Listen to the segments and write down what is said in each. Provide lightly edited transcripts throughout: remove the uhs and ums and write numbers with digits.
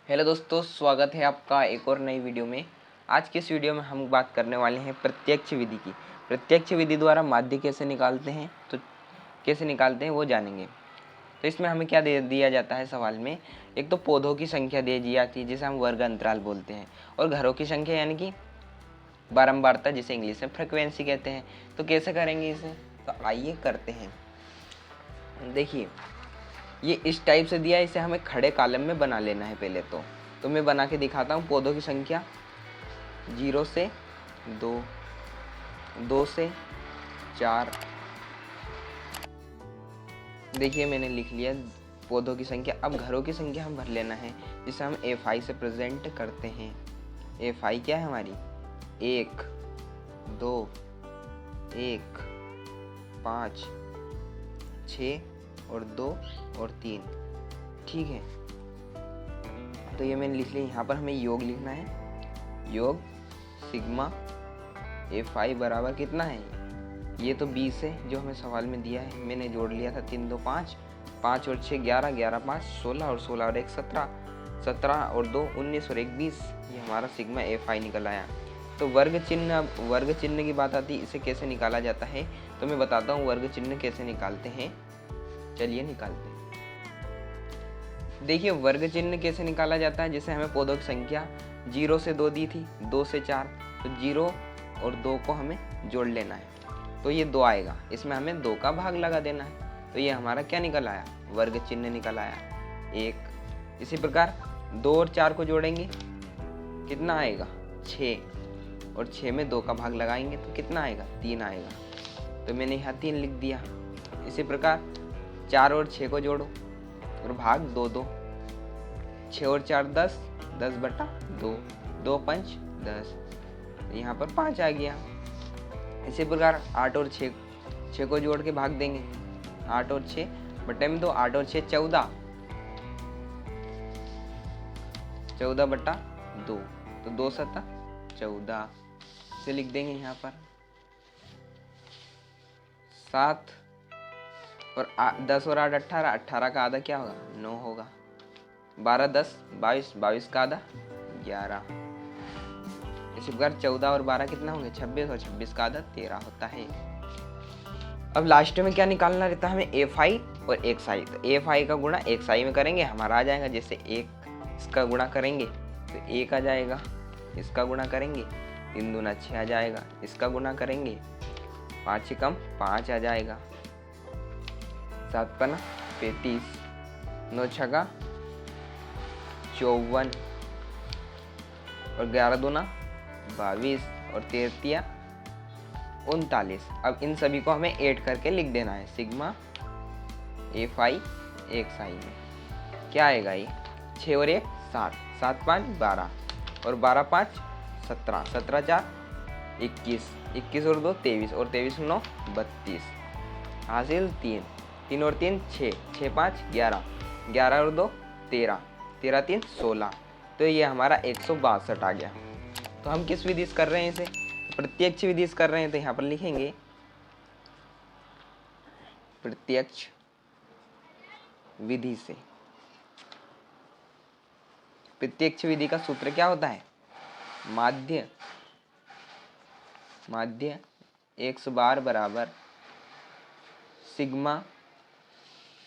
Hello दोस्तों, स्वागत है आपका एक और नई वीडियो में। आज की इस वीडियो में हम बात करने वाले हैं प्रत्यक्ष विधि की। प्रत्यक्ष विधि द्वारा माध्य कैसे निकालते हैं वो जानेंगे। तो इसमें हमें क्या दे दिया जाता है सवाल में, एक तो पौधों की संख्या दी जाती है जिसे हम वर्ग अंतराल बोलते हैं, और घरों की संख्या यानी कि बारंबारता जिसे इंग्लिश में फ्रिक्वेंसी कहते हैं। तो कैसे करेंगे इसे, तो आइए करते हैं। देखिए, ये इस टाइप से दिया है, इसे हमें खड़े कॉलम में बना लेना है पहले तो मैं बना के दिखाता हूँ। पौधों की संख्या 0 से 2, 2 से 4। देखिए मैंने लिख लिया पौधों की संख्या। अब घरों की संख्या हम भर लेना है जिसे हम F से प्रेजेंट करते हैं। F क्या है हमारी, 1, 2, 1, 5, 6 और 2 और 3। ठीक है, तो ये मैंने लिख लिया। यहाँ पर हमें योग लिखना है। योग सिग्मा F बराबर कितना है, ये तो 20 है जो हमें सवाल में दिया है। मैंने जोड़ लिया था 3 2 5, 5 और 6 11, 11 5 16 और 16 और 1 17, 17 और 2 19 और 1 20। ये हमारा सिग्मा F निकल आया। तो वर्ग चिन्ह की बात आती है, इसे कैसे निकाला जाता है तो मैं बताता हूँ वर्ग चिन्ह कैसे निकालते हैं। चलिए निकालते हैं। देखिए वर्ग चिन्ह कैसे निकाला जाता है, जैसे हमें पौधों की संख्या 0 से 2 दी थी, 2 से 4, तो 0 और 2 को हमें जोड़ लेना है तो ये 2 आएगा, इसमें हमें 2 का भाग लगा देना है। तो ये हमारा क्या निकल आया, वर्ग चिन्ह निकल आया 1। इसी प्रकार 2 और 4 को जोड़ेंगे, कितना आएगा 6, और 6 में 2 का भाग लगाएंगे तो कितना आएगा 3 आएगा। तो मैंने यहाँ 3 लिख दिया। इसी प्रकार 4 और 6 को जोड़ो और भाग 2 2, 6 और 4 10, 10 बटा 2, 2 5 10, यहाँ पर 5 आ गया। इसी प्रकार 8 और 6 को जोड़ के भाग देंगे, 8 और 6 बटे में 2, 8 और 6 14, 14 बटा 2, तो 2 7 14, इसे लिख देंगे यहाँ पर। 7 और 10 और 8 18, 18 का आधा क्या होगा 9 होगा। 12 10 22, 22 का आधा 11। इसी प्रकार 14 और 12 कितना होंगे 26, और 26 का आधा 13 होता है। अब लास्ट में क्या निकालना रहता है हमें, Fi और xi। तो Fi का गुणा xi में करेंगे, हमारा आ जाएगा। जैसे 1 इसका गुणा करेंगे तो 1 आ जाएगा, इसका गुणा करेंगे 3 दूना 6 आ जाएगा, इसका गुणा करेंगे 5 कम 5 आ जाएगा, 7 पना 35, 9 छगा 54, और 11 दूना 22, और 13 39। अब इन सभी को हमें ऐड करके लिख देना है सिग्मा Fi xi में। क्या आएगा ये 6 और 1 7, 7 5 12, और 12 5 17, 17 4 21, 21 और 2 23, और 23 9 32, हासिल 3, 3 और 3 6, 6 5 11, 11 और 2 13, 13 3 16। तो ये हमारा 162 आ गया। तो हम किस विधि से कर रहे हैं इसे, प्रत्यक्ष विधि से कर रहे हैं। तो यहाँ पर लिखेंगे प्रत्यक्ष विधि से। प्रत्यक्ष विधि का सूत्र क्या होता है, माध्य x बार बराबर सिग्मा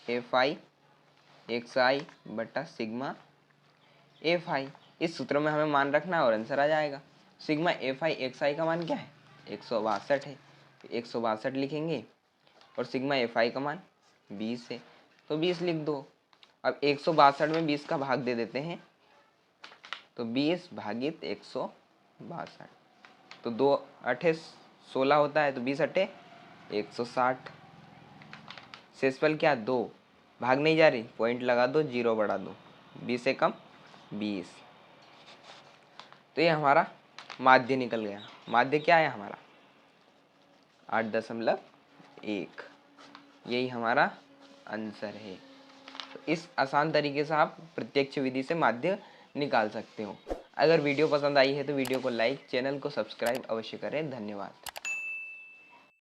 Fi xi बटा सिग्मा Fi। इस सूत्र में हमें मान रखना है और आंसर आ जाएगा। सिग्मा Fi xi का मान क्या है 162 है, 162 लिखेंगे, और सिग्मा Fi का मान 20 है तो 20 लिख दो। अब 162 में 20 का भाग दे देते हैं तो 20 भागित 162, तो 2 8 16 होता है, तो 20 8 160। शेषफल क्या 2, भाग नहीं जा रही, पॉइंट लगा दो, 0 बढ़ा दो, 20 से कम 20। तो ये हमारा माध्य निकल गया। माध्य क्या है हमारा 8.1। यही हमारा आंसर है। तो इस आसान तरीके से आप प्रत्यक्ष विधि से माध्य निकाल सकते हो। अगर वीडियो पसंद आई है तो वीडियो को लाइक, चैनल को सब्सक्राइब अवश्य करें। धन्यवाद।